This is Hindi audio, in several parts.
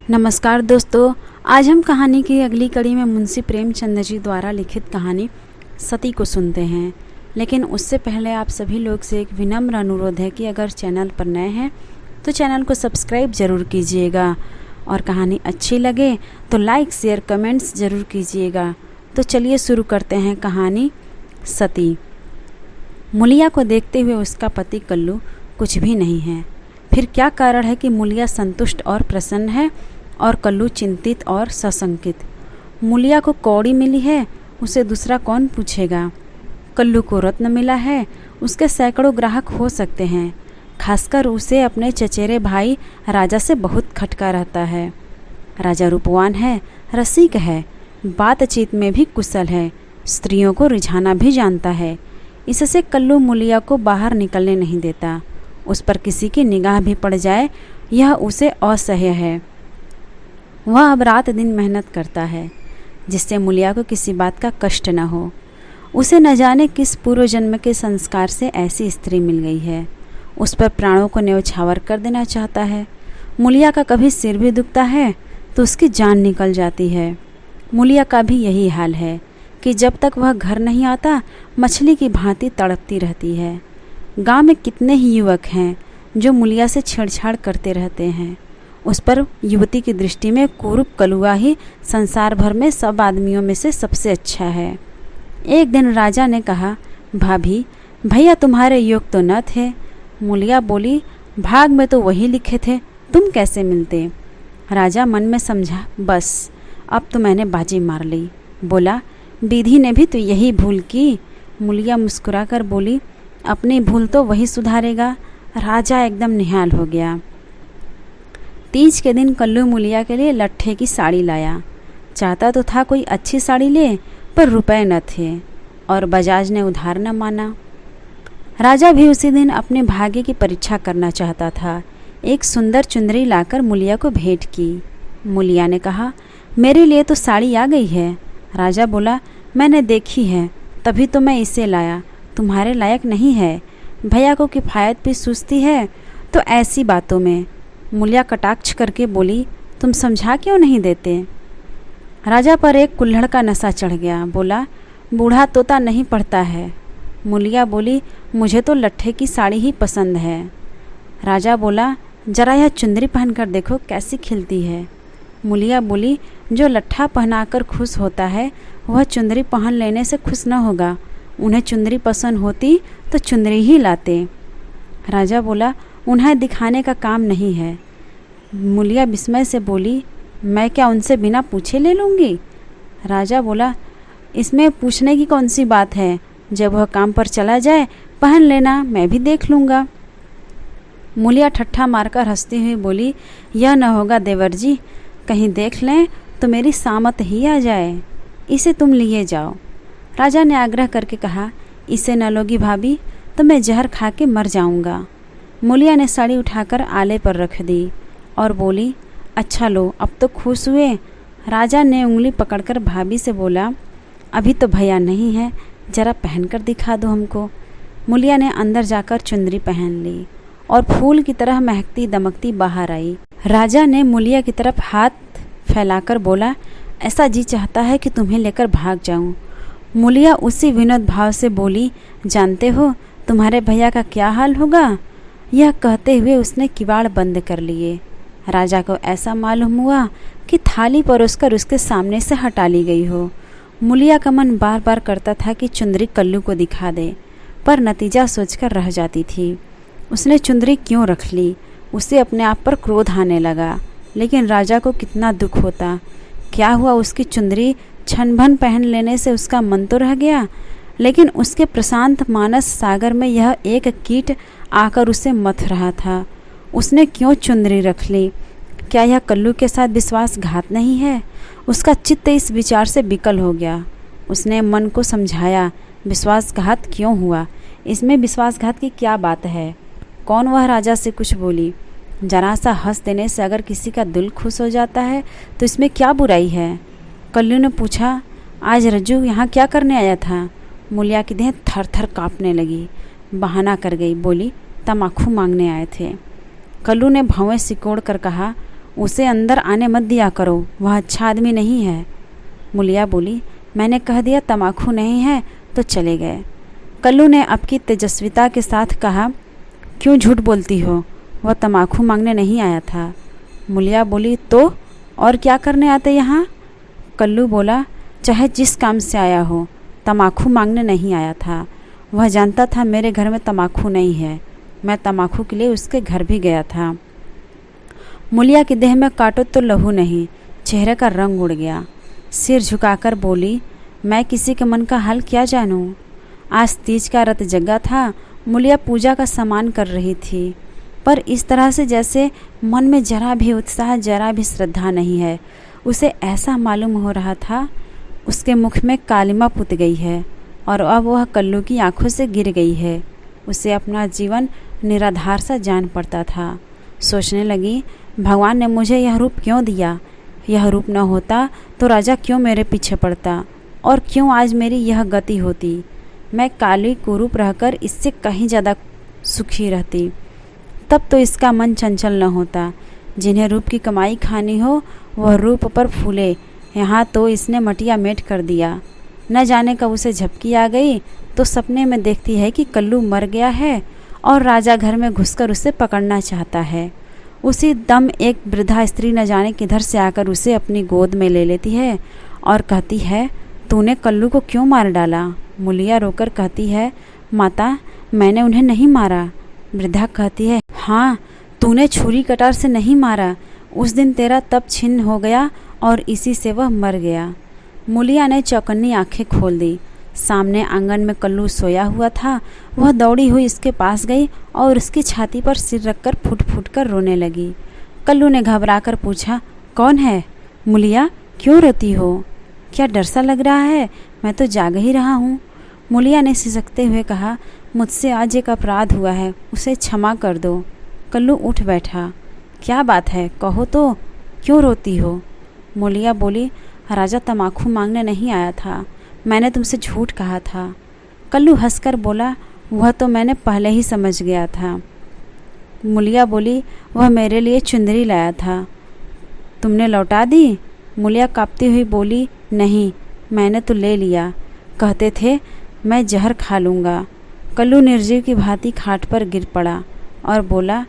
नमस्कार दोस्तों, आज हम कहानी की अगली कड़ी में मुंशी प्रेमचंद जी द्वारा लिखित कहानी सती को सुनते हैं। लेकिन उससे पहले आप सभी लोग से एक विनम्र अनुरोध है कि अगर चैनल पर नए हैं तो चैनल को सब्सक्राइब ज़रूर कीजिएगा और कहानी अच्छी लगे तो लाइक शेयर कमेंट्स ज़रूर कीजिएगा। तो चलिए शुरू करते हैं कहानी सती। मुलिया को देखते हुए उसका पति कल्लू कुछ भी नहीं है। फिर क्या कारण है कि मुलिया संतुष्ट और प्रसन्न है और कल्लू चिंतित और सशंकित? मुलिया को कौड़ी मिली है, उसे दूसरा कौन पूछेगा। कल्लू को रत्न मिला है, उसके सैकड़ों ग्राहक हो सकते हैं। खासकर उसे अपने चचेरे भाई राजा से बहुत खटका रहता है। राजा रूपवान है, रसिक है, बातचीत में भी कुशल है, स्त्रियों को रिझाना भी जानता है। इससे कल्लू मुलिया को बाहर निकलने नहीं देता। उस पर किसी की निगाह भी पड़ जाए यह उसे असह्य है। वह अब रात दिन मेहनत करता है जिससे मुलिया को किसी बात का कष्ट न हो। उसे न जाने किस पूर्व जन्म के संस्कार से ऐसी स्त्री मिल गई है। उस पर प्राणों को न्यौछावर कर देना चाहता है। मुलिया का कभी सिर भी दुखता है तो उसकी जान निकल जाती है। मुलिया का भी यही हाल है कि जब तक वह घर नहीं आता मछली की भांति तड़पती रहती है। गांव में कितने ही युवक हैं जो मुलिया से छेड़छाड़ करते रहते हैं। उस पर युवती की दृष्टि में कुरूप कलुआ ही संसार भर में सब आदमियों में से सबसे अच्छा है। एक दिन राजा ने कहा, भाभी भैया तुम्हारे योग तो न थे। मुलिया बोली, भाग में तो वही लिखे थे, तुम कैसे मिलते। राजा मन में समझा, बस अब तो मैंने बाजी मार ली। बोला, विधि ने भी तो यही भूल की। मुलिया मुस्कुराकर बोली, अपनी भूल तो वही सुधारेगा। राजा एकदम निहाल हो गया। तीज के दिन कल्लू मुलिया के लिए लट्ठे की साड़ी लाया। चाहता तो था कोई अच्छी साड़ी ले, पर रुपए न थे और बजाज ने उधार न माना। राजा भी उसी दिन अपने भाग्य की परीक्षा करना चाहता था। एक सुंदर चुंदरी लाकर मुलिया को भेंट की। मुलिया ने कहा, मेरे लिए तो साड़ी आ गई है। राजा बोला, मैंने देखी है तभी तो मैं इसे लाया, तुम्हारे लायक नहीं है। भैया को किफ़ायत भी सुस्ती है तो ऐसी बातों में। मुलिया कटाक्ष करके बोली, तुम समझा क्यों नहीं देते। राजा पर एक कुल्हड़ का नशा चढ़ गया। बोला, बूढ़ा तोता नहीं पढ़ता है। मुलिया बोली, मुझे तो लट्ठे की साड़ी ही पसंद है। राजा बोला, जरा यह चुंदरी पहनकर देखो कैसी खिलती है। मुलिया बोली, जो लट्ठा पहनाकर खुश होता है वह चुंदरी पहन लेने से खुश न होगा। उन्हें चुंदरी पसंद होती तो चुंदरी ही लाते। राजा बोला, उन्हें दिखाने का काम नहीं है। मुलिया विस्मय से बोली, मैं क्या उनसे बिना पूछे ले लूँगी। राजा बोला, इसमें पूछने की कौन सी बात है, जब वह काम पर चला जाए पहन लेना, मैं भी देख लूँगा। मुलिया ठट्ठा मारकर हंसती हुई बोली, यह न होगा देवर जी, कहीं देख लें तो मेरी सामत ही आ जाए। इसे तुम लिए जाओ। राजा ने आग्रह करके कहा, इसे न लोगी भाभी तो मैं जहर खा के मर जाऊंगा। मुलिया ने साड़ी उठाकर आले पर रख दी और बोली, अच्छा लो, अब तो खुश हुए। राजा ने उंगली पकड़कर भाभी से बोला, अभी तो भैया नहीं है, जरा पहनकर दिखा दो हमको। मुलिया ने अंदर जाकर चुंदरी पहन ली और फूल की तरह महकती दमकती बाहर आई। राजा ने मुलिया की तरफ हाथ फैलाकर बोला, ऐसा जी चाहता है कि तुम्हें लेकर भाग जाऊं। मुलिया उसी विनोद भाव से बोली, जानते हो तुम्हारे भैया का क्या हाल होगा। यह कहते हुए उसने किवाड़ बंद कर लिए। राजा को ऐसा मालूम हुआ कि थाली परोसकर उसके सामने से हटा ली गई हो। मुलिया का मन बार बार करता था कि चुंदरी कल्लू को दिखा दे, पर नतीजा सोचकर रह जाती थी। उसने चुंदरी क्यों रख ली, उसे अपने आप पर क्रोध आने लगा। लेकिन राजा को कितना दुख होता। क्या हुआ, उसकी चुंदरी क्षण भन पहन लेने से उसका मन तो रह गया, लेकिन उसके प्रशांत मानस सागर में यह एक कीट आकर उसे मथ रहा था। उसने क्यों चुंदरी रख ली। क्या यह कल्लू के साथ विश्वासघात नहीं है। उसका चित्त इस विचार से विकल हो गया। उसने मन को समझाया, विश्वासघात क्यों हुआ, इसमें विश्वासघात की क्या बात है। कौन वह राजा से कुछ बोली। जरा सा हंस देने से अगर किसी का दिल खुश हो जाता है तो इसमें क्या बुराई है। कल्लू ने पूछा, आज रज्जू यहाँ क्या करने आया था। मुलिया की देह थर थर काँपने लगी। बहाना कर गई, बोली, तमाखू मांगने आए थे। कल्लू ने भौवें सिकोड़ कर कहा, उसे अंदर आने मत दिया करो, वह अच्छा आदमी नहीं है। मुलिया बोली, मैंने कह दिया तम्बाकू नहीं है तो चले गए। कल्लू ने आपकी तेजस्विता के साथ कहा, क्यों झूठ बोलती हो, वह तम्बाकू मांगने नहीं आया था। मुलिया बोली, तो और क्या करने आते यहाँ? कल्लू बोला, चाहे जिस काम से आया हो, तम्बाकू मांगने नहीं आया था। वह जानता था मेरे घर में तम्बाकू नहीं है। मैं तम्बाकू के लिए उसके घर भी गया था। मुलिया की देह में काटो तो लहू नहीं, चेहरे का रंग उड़ गया। सिर झुकाकर बोली, मैं किसी के मन का हाल क्या जानूं? आज तीज का रत जगा था। मुलिया पूजा का सामान कर रही थी, पर इस तरह से जैसे मन में जरा भी उत्साह, जरा भी श्रद्धा नहीं है। उसे ऐसा मालूम हो रहा था उसके मुख में कालिमा पुत गई है और अब वह कल्लू की आंखों से गिर गई है। उसे अपना जीवन निराधार सा जान पड़ता था। सोचने लगी, भगवान ने मुझे यह रूप क्यों दिया? यह रूप न होता तो राजा क्यों मेरे पीछे पड़ता, और क्यों आज मेरी यह गति होती? मैं काली कुरूप रहकर इससे कहीं ज़्यादा सुखी रहती। तब तो इसका मन चंचल न होता। जिन्हें रूप की कमाई खानी हो वह रूप पर फूले, यहाँ तो इसने मटिया मेट कर दिया। न जाने कब उसे झपकी आ गई तो सपने में देखती है कि कल्लू मर गया है और राजा घर में घुसकर उसे पकड़ना चाहता है। उसी दम एक वृद्धा स्त्री न जाने किधर से आकर उसे अपनी गोद में ले लेती है और कहती है, तूने कल्लू को क्यों मार डाला? मुलिया रोकर कहती है, माता, मैंने उन्हें नहीं मारा। वृद्धा कहती है, हाँ, तूने छुरी कटार से नहीं मारा। उस दिन तेरा तप छिन्न हो गया और इसी से वह मर गया। मुलिया ने चौकन्नी आंखें खोल दी। सामने आंगन में कल्लू सोया हुआ था। वह दौड़ी हुई इसके पास गई और उसकी छाती पर सिर रखकर फुट फुट कर रोने लगी। कल्लू ने घबराकर पूछा, कौन है? मुलिया, क्यों रोती हो? क्या डर सा लग रहा है? मैं तो जाग ही रहा हूँ। मुलिया ने सिसकते हुए कहा, मुझसे आज एक अपराध हुआ है, उसे क्षमा कर दो। कल्लू उठ बैठा। क्या बात है, कहो तो, क्यों रोती हो? मुलिया बोली, राजा तम्बाकू मांगने नहीं आया था, मैंने तुमसे झूठ कहा था। कल्लू हंसकर बोला, वह तो मैंने पहले ही समझ गया था। मुलिया बोली, वह मेरे लिए चुंदरी लाया था, तुमने लौटा दी? मुलिया कांपती हुई बोली, नहीं, मैंने तो ले लिया। कहते थे मैं जहर खा लूँगा। कल्लू निर्जीव की भांति खाट पर गिर पड़ा और बोला,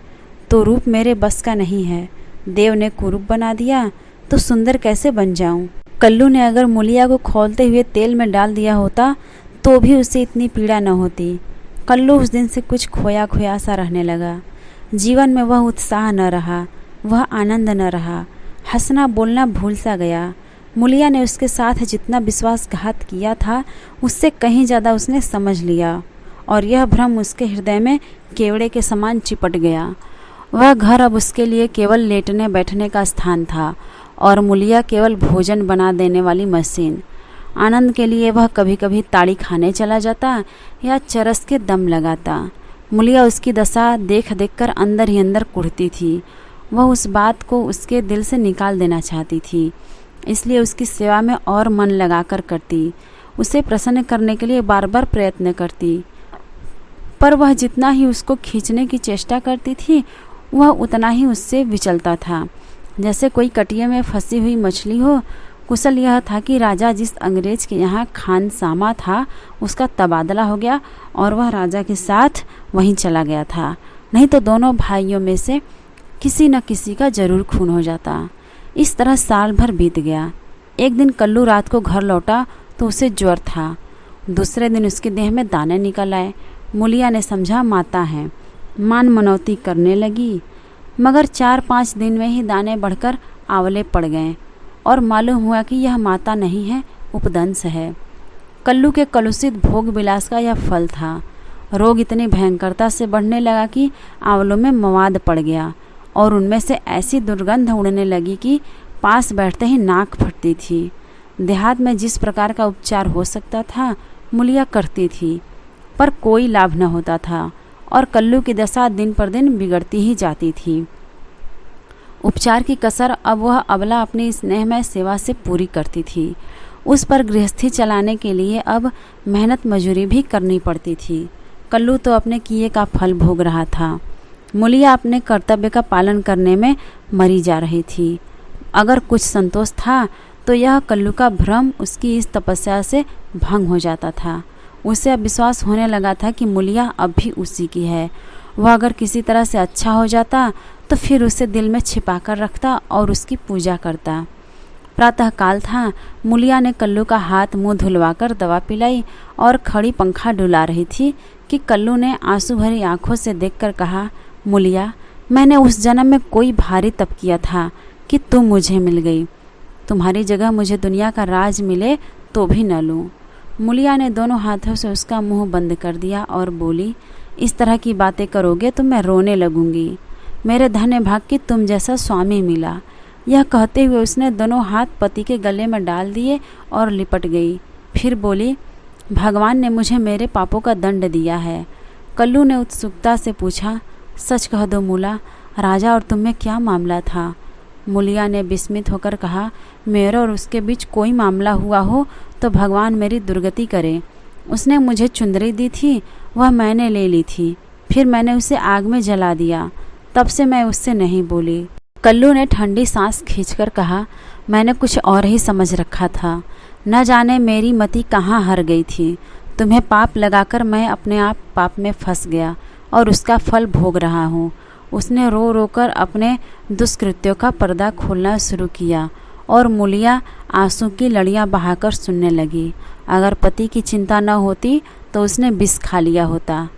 तो रूप मेरे बस का नहीं है। देव ने कुरूप बना दिया तो सुंदर कैसे बन जाऊं? कल्लू ने अगर मुलिया को खौलते हुए तेल में डाल दिया होता तो भी उसे इतनी पीड़ा न होती। कल्लू उस दिन से कुछ खोया खोया सा रहने लगा। जीवन में वह उत्साह न रहा, वह आनंद न रहा। हंसना बोलना भूल सा गया। मुलिया ने उसके साथ जितना विश्वासघात किया था उससे कहीं ज़्यादा उसने समझ लिया और यह भ्रम उसके हृदय में केवड़े के समान चिपट गया। वह घर अब उसके लिए केवल लेटने बैठने का स्थान था और मुलिया केवल भोजन बना देने वाली मशीन। आनंद के लिए वह कभी कभी ताड़ी खाने चला जाता या चरस के दम लगाता। मुलिया उसकी दशा देख देखकर अंदर ही अंदर कुढ़ती थी। वह उस बात को उसके दिल से निकाल देना चाहती थी, इसलिए उसकी सेवा में और मन लगाकर करती। उसे प्रसन्न करने के लिए बार बार प्रयत्न करती, पर वह जितना ही उसको खींचने की चेष्टा करती थी वह उतना ही उससे विचलता था, जैसे कोई कटिया में फंसी हुई मछली हो। कुशल यह था कि राजा जिस अंग्रेज के यहाँ खानसामा था उसका तबादला हो गया और वह राजा के साथ वहीं चला गया था, नहीं तो दोनों भाइयों में से किसी न किसी का जरूर खून हो जाता। इस तरह साल भर बीत गया। एक दिन कल्लू रात को घर लौटा तो उसे ज्वर था। दूसरे दिन उसके देह में दाने निकल आए। मुलिया ने समझा माता है, मान मनौती करने लगी, मगर 4-5 दिन में ही दाने बढ़कर आंवले पड़ गए और मालूम हुआ कि यह माता नहीं है, उपदंश है। कल्लू के कलुषित भोग विलास का यह फल था। रोग इतनी भयंकरता से बढ़ने लगा कि आंवलों में मवाद पड़ गया और उनमें से ऐसी दुर्गंध उड़ने लगी कि पास बैठते ही नाक फटती थी। देहात में जिस प्रकार का उपचार हो सकता था मुलिया करती थी, पर कोई लाभ न होता था और कल्लू की दशा दिन पर दिन बिगड़ती ही जाती थी। उपचार की कसर अब वह अबला अपनी स्नेहमय सेवा से पूरी करती थी। उस पर गृहस्थी चलाने के लिए अब मेहनत मजूरी भी करनी पड़ती थी। कल्लू तो अपने किए का फल भोग रहा था। मूलिया अपने कर्तव्य का पालन करने में मरी जा रही थी। अगर कुछ संतोष था तो यह कल्लू का भ्रम उसकी इस तपस्या से भंग हो जाता था। उसे अब विश्वास होने लगा था कि मूलिया अब भी उसी की है। वह अगर किसी तरह से अच्छा हो जाता तो फिर उसे दिल में छिपा कर रखता और उसकी पूजा करता। प्रातःकाल था। मूलिया ने कल्लू का हाथ मुंह धुलवाकर दवा पिलाई और खड़ी पंखा डुला रही थी कि कल्लू ने आंसू भरी आंखों से देखकर कहा, मूलिया, मैंने उस जन्म में कोई भारी तप किया था कि तुम मुझे मिल गई। तुम्हारी जगह मुझे दुनिया का राज मिले तो भी न लूँ। मूलिया ने दोनों हाथों से उसका मुंह बंद कर दिया और बोली, इस तरह की बातें करोगे तो मैं रोने लगूंगी। मेरे धन्य भाग कि तुम जैसा स्वामी मिला। यह कहते हुए उसने दोनों हाथ पति के गले में डाल दिए और लिपट गई। फिर बोली, भगवान ने मुझे मेरे पापों का दंड दिया है। कल्लू ने उत्सुकता से पूछा, सच कह दो मूला, राजा और तुम में क्या मामला था? मूलिया ने विस्मित होकर कहा, मेरे और उसके बीच कोई मामला हुआ हो तो भगवान मेरी दुर्गति करे। उसने मुझे चुंदरी दी थी, वह मैंने ले ली थी, फिर मैंने उसे आग में जला दिया। तब से मैं उससे नहीं बोली। कल्लू ने ठंडी सांस खींचकर कहा, मैंने कुछ और ही समझ रखा था। न जाने मेरी मति कहाँ हर गई थी। तुम्हें पाप लगाकर मैं अपने आप पाप में फंस गया और उसका फल भोग रहा हूँ। उसने रो रो कर अपने दुष्कृत्यों का पर्दा खोलना शुरू किया और मूलिया आंसू की लड़ियाँ बहाकर सुनने लगी। अगर पति की चिंता न होती तो उसने विष खा लिया होता।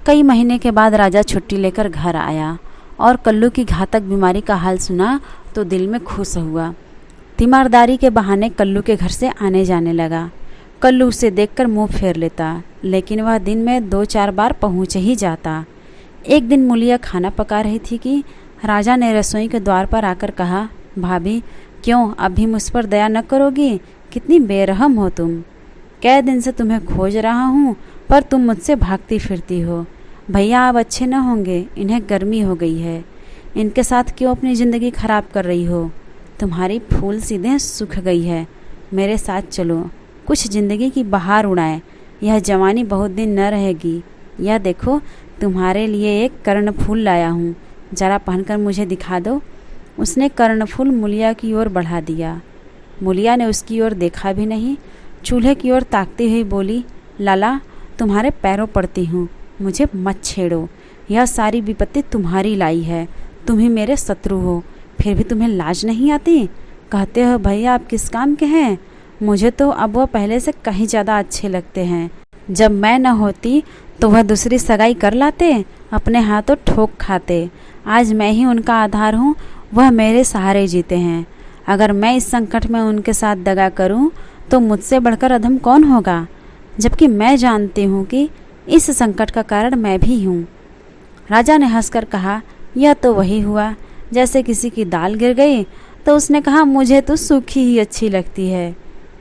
कई महीने के बाद राजा छुट्टी लेकर घर आया और कल्लू की घातक बीमारी का हाल सुना तो दिल में खुश हुआ। तीमारदारी के बहाने कल्लू के घर से आने जाने लगा। कल्लू उसे देखकर मुंह फेर लेता, लेकिन वह दिन में 2-4 बार पहुँच ही जाता। एक दिन मूलिया खाना पका रही थी कि राजा ने रसोई के द्वार पर आकर कहा, भाभी, क्यों अभी मुझ पर दया न करोगी? कितनी बेरहम हो तुम। कै दिन से तुम्हें खोज रहा हूँ पर तुम मुझसे भागती फिरती हो। भैया अब अच्छे न होंगे, इन्हें गर्मी हो गई है। इनके साथ क्यों अपनी ज़िंदगी खराब कर रही हो? तुम्हारी फूल सीधे सूख गई है। मेरे साथ चलो, कुछ ज़िंदगी की बहार उड़ाएं। यह जवानी बहुत दिन न रहेगी। यह देखो, तुम्हारे लिए एक कर्णफूल लाया हूँ, जरा पहनकर मुझे दिखा दो। उसने कर्णफूल मूलिया की ओर बढ़ा दिया। मूलिया ने उसकी ओर देखा भी नहीं। चूल्हे की ओर ताकती हुई बोली, लाला, तुम्हारे पैरों पड़ती हूँ, मुझे मत छेड़ो। यह सारी विपत्ति तुम्हारी लाई है। तुम ही मेरे शत्रु हो, फिर भी तुम्हें लाज नहीं आती? कहते हो भैया आप किस काम के हैं? मुझे तो अब वह पहले से कहीं ज़्यादा अच्छे लगते हैं। जब मैं न होती तो वह दूसरी सगाई कर लाते, अपने हाथों ठोक खाते। आज मैं ही उनका आधार हूँ, वह मेरे सहारे जीते हैं। अगर मैं इस संकट में उनके साथ दगा करूँ तो मुझसे बढ़कर अधम कौन होगा? जबकि मैं जानती हूँ कि इस संकट का कारण मैं भी हूँ। राजा ने हंसकर कहा, यह तो वही हुआ जैसे किसी की दाल गिर गई तो उसने कहा, मुझे तो सूखी ही अच्छी लगती है।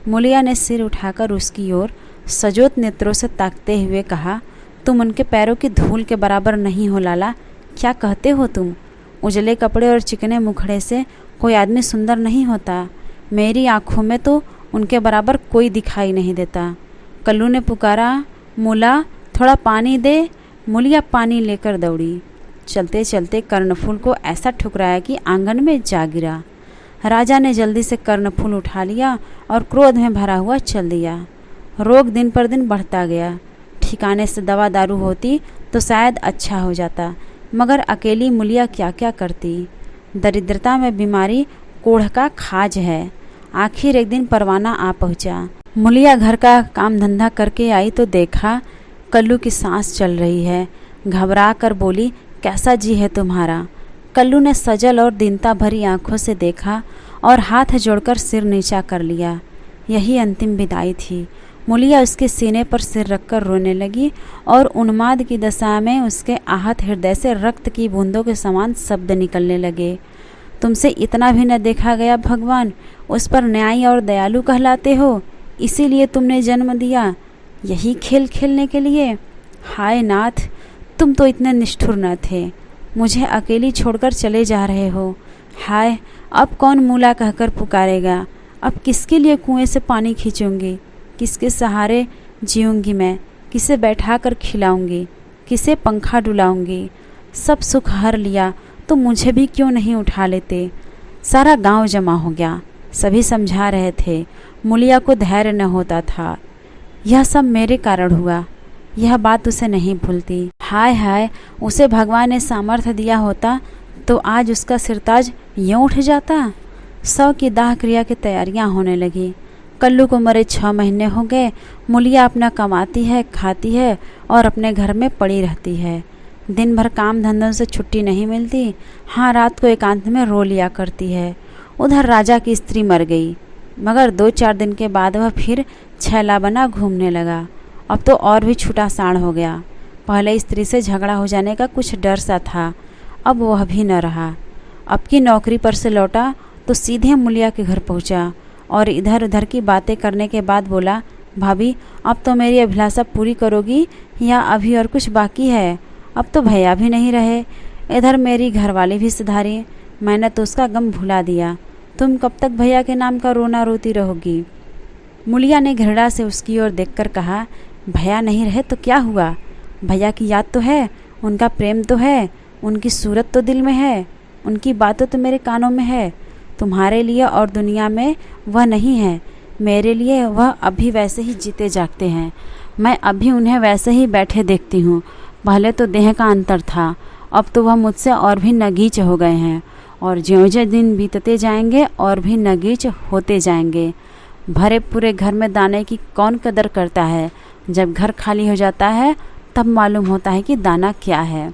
मूलिया ने सिर उठाकर उसकी ओर सजोत नेत्रों से ताकते हुए कहा, तुम उनके पैरों की धूल के बराबर नहीं हो लाला। क्या कहते हो तुम? उजले कपड़े और चिकने मुखड़े से कोई आदमी सुंदर नहीं होता। मेरी आँखों में तो उनके बराबर कोई दिखाई नहीं देता। कल्लू ने पुकारा, मूला, थोड़ा पानी दे। मूलिया पानी लेकर दौड़ी। चलते चलते कर्णफूल को ऐसा ठुकराया कि आंगन में जा गिरा। राजा ने जल्दी से कर्णफूल उठा लिया और क्रोध में भरा हुआ चल दिया। रोग दिन पर दिन बढ़ता गया। ठिकाने से दवा दारू होती तो शायद अच्छा हो जाता, मगर अकेली मूलिया क्या क्या करती। दरिद्रता में बीमारी कोढ़ का खाज है। आखिर एक दिन परवाना आ पहुंचा। मूलिया घर का काम धंधा करके आई तो देखा कल्लू की सांस चल रही है। घबरा कर बोली, कैसा जी है तुम्हारा? कल्लू ने सजल और दीनता भरी आंखों से देखा और हाथ जोड़कर सिर नीचा कर लिया। यही अंतिम विदाई थी। मूलिया उसके सीने पर सिर रखकर रोने लगी और उन्माद की दशा में उसके आहत हृदय से रक्त की बूंदों के समान शब्द निकलने लगे। तुमसे इतना भी न देखा गया भगवान, उस पर न्यायी और दयालु कहलाते हो, इसीलिए तुमने जन्म दिया, यही खेल खेलने के लिए? हाय नाथ, तुम तो इतने निष्ठुर न थे। मुझे अकेली छोड़कर चले जा रहे हो। हाय, अब कौन मूला कहकर पुकारेगा? अब किसके लिए कुएं से पानी खींचूंगी? किसके सहारे जीऊंगी मैं? किसे बैठाकर खिलाऊंगी? किसे पंखा डुलाऊंगी? सब सुख हर लिया तो मुझे भी क्यों नहीं उठा लेते। सारा गांव जमा हो गया, सभी समझा रहे थे, मुलिया को धैर्य न होता था। यह सब मेरे कारण हुआ, यह बात उसे नहीं भूलती। हाय हाय, उसे भगवान ने सामर्थ्य दिया होता तो आज उसका सिरताज यूं उठ जाता। शव की दाह क्रिया की तैयारियां होने लगी। कल्लू को मरे 6 महीने हो गए। मुलिया अपना कमाती है, खाती है और अपने घर में पड़ी रहती है। दिन भर काम धंधों से छुट्टी नहीं मिलती। हाँ, रात को एकांत में रो लिया करती है। उधर राजा की स्त्री मर गई, मगर 2-4 दिन के बाद वह फिर छैला बना घूमने लगा। अब तो और भी छूटा साड़ हो गया। पहले स्त्री से झगड़ा हो जाने का कुछ डर सा था, अब वह भी न रहा। अब की नौकरी पर से लौटा तो सीधे मुलिया के घर पहुंचा और इधर उधर की बातें करने के बाद बोला, भाभी अब तो मेरी अभिलाषा पूरी करोगी या अभी और कुछ बाकी है? अब तो भैया भी नहीं रहे, इधर मेरी घरवाली भी सुधारी, मैंने तो उसका गम भुला दिया। तुम कब तक भैया के नाम का रोना रोती रहोगी? मुलिया ने घृणा से उसकी ओर देखकर कहा, भैया नहीं रहे तो क्या हुआ? भैया की याद तो है, उनका प्रेम तो है, उनकी सूरत तो दिल में है, उनकी बातें तो मेरे कानों में है। तुम्हारे लिए और दुनिया में वह नहीं है, मेरे लिए वह अभी वैसे ही जीते जागते हैं। मैं अभी उन्हें वैसे ही बैठे देखती हूँ। पहले तो देह का अंतर था, अब तो वह मुझसे और भी नगीच हो गए हैं और ज्यों-ज्यों दिन बीतते जाएंगे और भी नगीच होते जाएंगे। भरे पूरे घर में दाने की कौन कदर करता है? जब घर खाली हो जाता है तब मालूम होता है कि दाना क्या है।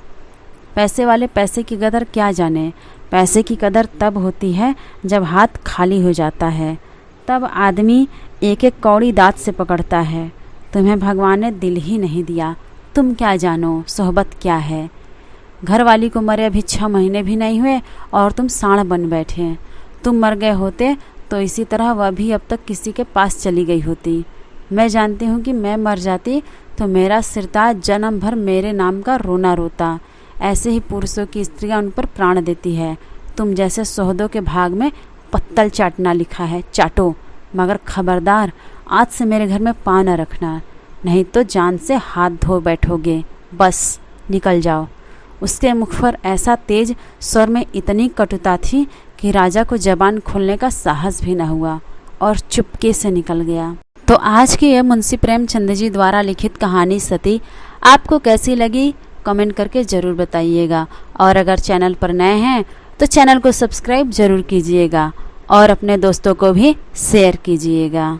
पैसे वाले पैसे की कदर क्या जाने। पैसे की कदर तब होती है जब हाथ खाली हो जाता है, तब आदमी एक एक कौड़ी दांत से पकड़ता है। तुम्हें भगवान ने दिल ही नहीं दिया, तुम क्या जानो सोहबत क्या है। घर वाली को मरे अभी 6 महीने भी नहीं हुए और तुम साढ़ बन बैठे। तुम मर गए होते तो इसी तरह वह भी अब तक किसी के पास चली गई होती। मैं जानती हूँ कि मैं मर जाती तो मेरा सिरताज जन्म भर मेरे नाम का रोना रोता। ऐसे ही पुरुषों की स्त्रियां उन पर प्राण देती है। तुम जैसे सोहदों के भाग में पत्तल चाटना लिखा है, चाटो, मगर खबरदार आज से मेरे घर में पाँव न रखना, नहीं तो जान से हाथ धो बैठोगे। बस निकल जाओ। उसके मुख पर ऐसा तेज स्वर में इतनी कटुता थी कि राजा को जबान खोलने का साहस भी न हुआ और चुपके से निकल गया। तो आज की यह मुंशी प्रेमचंद जी द्वारा लिखित कहानी सती आपको कैसी लगी कमेंट करके ज़रूर बताइएगा। और अगर चैनल पर नए हैं तो चैनल को सब्सक्राइब ज़रूर कीजिएगा और अपने दोस्तों को भी शेयर कीजिएगा।